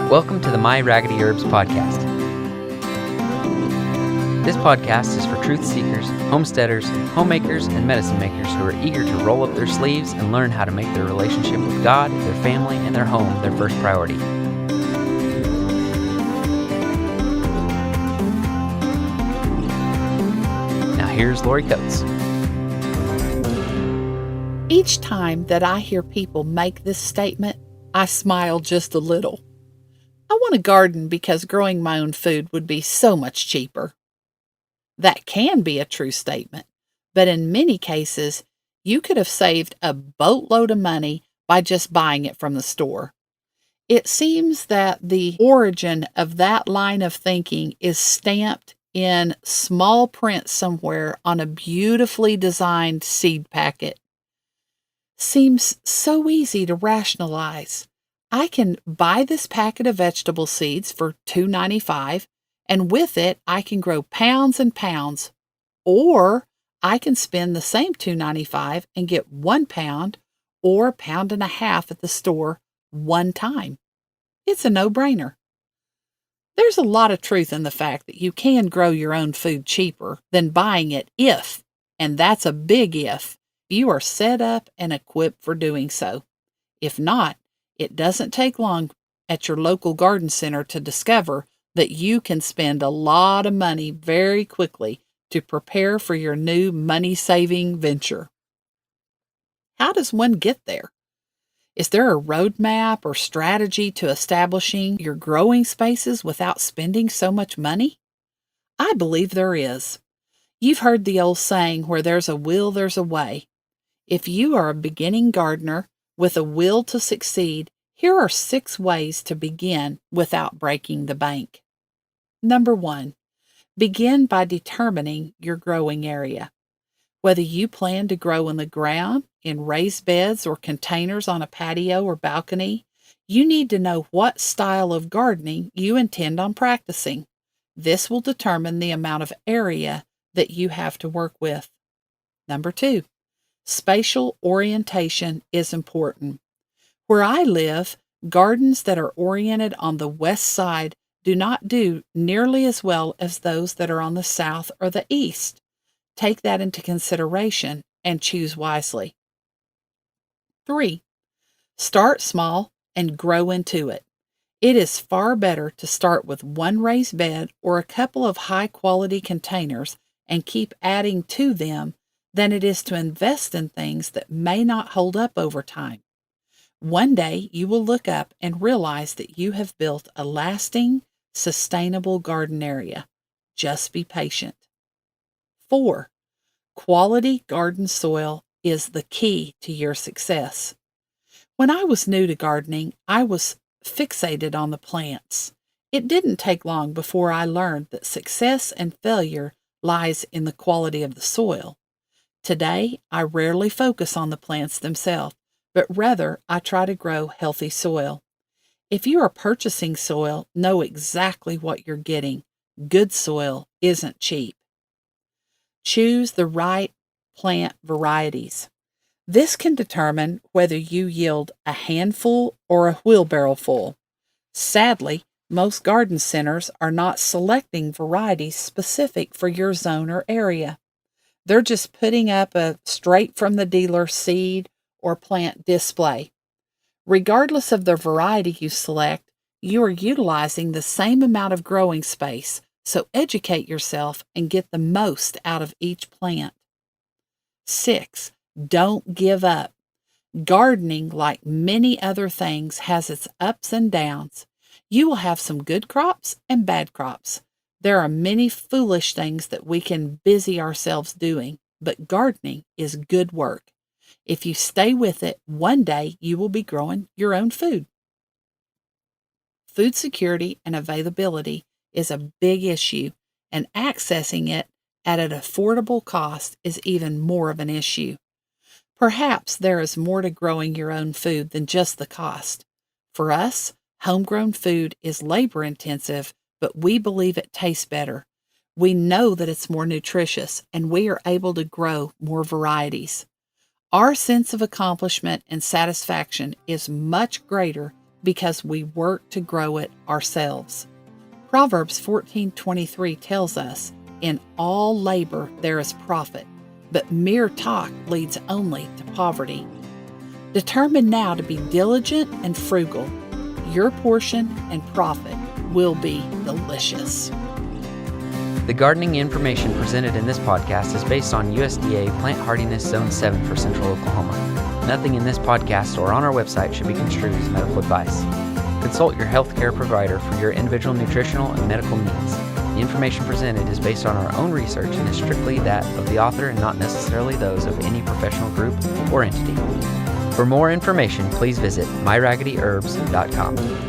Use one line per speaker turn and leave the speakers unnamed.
Welcome to the My Raggedy Herbs podcast. This podcast is for truth seekers, homesteaders, homemakers, and medicine makers who are eager to roll up their sleeves and learn how to make their relationship with God, their family, and their home their first priority. Now here's Lori Coates.
Each time that I hear people make this statement, I smile just a little. I want to garden because growing my own food would be so much cheaper. That can be a true statement, but in many cases, you could have saved a boatload of money by just buying it from the store. It seems that the origin of that line of thinking is stamped in small print somewhere on a beautifully designed seed packet. Seems so easy to rationalize. I can buy this packet of vegetable seeds for $2.95, and with it I can grow pounds and pounds, or I can spend the same $2.95 and get 1 pound or 1.5 pounds at the store one time. It's a no-brainer. There's a lot of truth in the fact that you can grow your own food cheaper than buying it if, and that's a big if, you are set up and equipped for doing so. If not, it doesn't take long at your local garden center to discover that you can spend a lot of money very quickly to prepare for your new money-saving venture. How does one get there? Is there a roadmap or strategy to establishing your growing spaces without spending so much money? I believe there is. You've heard the old saying, where there's a will, there's a way. If you are a beginning gardener with a will to succeed, here are 6 ways to begin without breaking the bank. Number 1, begin by determining your growing area. Whether you plan to grow in the ground, in raised beds, or containers on a patio or balcony, you need to know what style of gardening you intend on practicing. This will determine the amount of area that you have to work with. Number 2, spatial orientation is important. Where I live, gardens that are oriented on the west side do not do nearly as well as those that are on the south or the east. Take that into consideration and choose wisely. 3, start small and grow into it. It is far better to start with 1 raised bed or a couple of high-quality containers and keep adding to them than it is to invest in things that may not hold up over time. One day you will look up and realize that you have built a lasting, sustainable garden area. Just be patient. 4, quality garden soil is the key to your success. When I was new to gardening, I was fixated on the plants. It didn't take long before I learned that success and failure lies in the quality of the soil. Today, I rarely focus on the plants themselves, but rather I try to grow healthy soil. If you are purchasing soil, know exactly what you're getting. Good soil isn't cheap. Choose the right plant varieties. This can determine whether you yield a handful or a wheelbarrow full. Sadly, most garden centers are not selecting varieties specific for your zone or area. They're just putting up a straight from the dealer seed or plant display. Regardless of the variety you select, you are utilizing the same amount of growing space, so educate yourself and get the most out of each plant. 6, don't give up. Gardening, like many other things, has its ups and downs. You will have some good crops and bad crops. There are many foolish things that we can busy ourselves doing, but gardening is good work. If you stay with it, one day you will be growing your own food. Food security and availability is a big issue, and accessing it at an affordable cost is even more of an issue. Perhaps there is more to growing your own food than just the cost. For us, homegrown food is labor-intensive, but we believe it tastes better. We know that it's more nutritious, and we are able to grow more varieties. Our sense of accomplishment and satisfaction is much greater because we work to grow it ourselves. Proverbs 14:23 tells us, "In all labor there is profit, but mere talk leads only to poverty." Determine now to be diligent and frugal. Your portion and profit will be delicious.
The gardening information presented in this podcast is based on USDA Plant Hardiness Zone 7 for Central Oklahoma. Nothing in this podcast or on our website should be construed as medical advice. Consult your healthcare provider for your individual nutritional and medical needs. The information presented is based on our own research and is strictly that of the author and not necessarily those of any professional group or entity. For more information, please visit myraggedyherbs.com.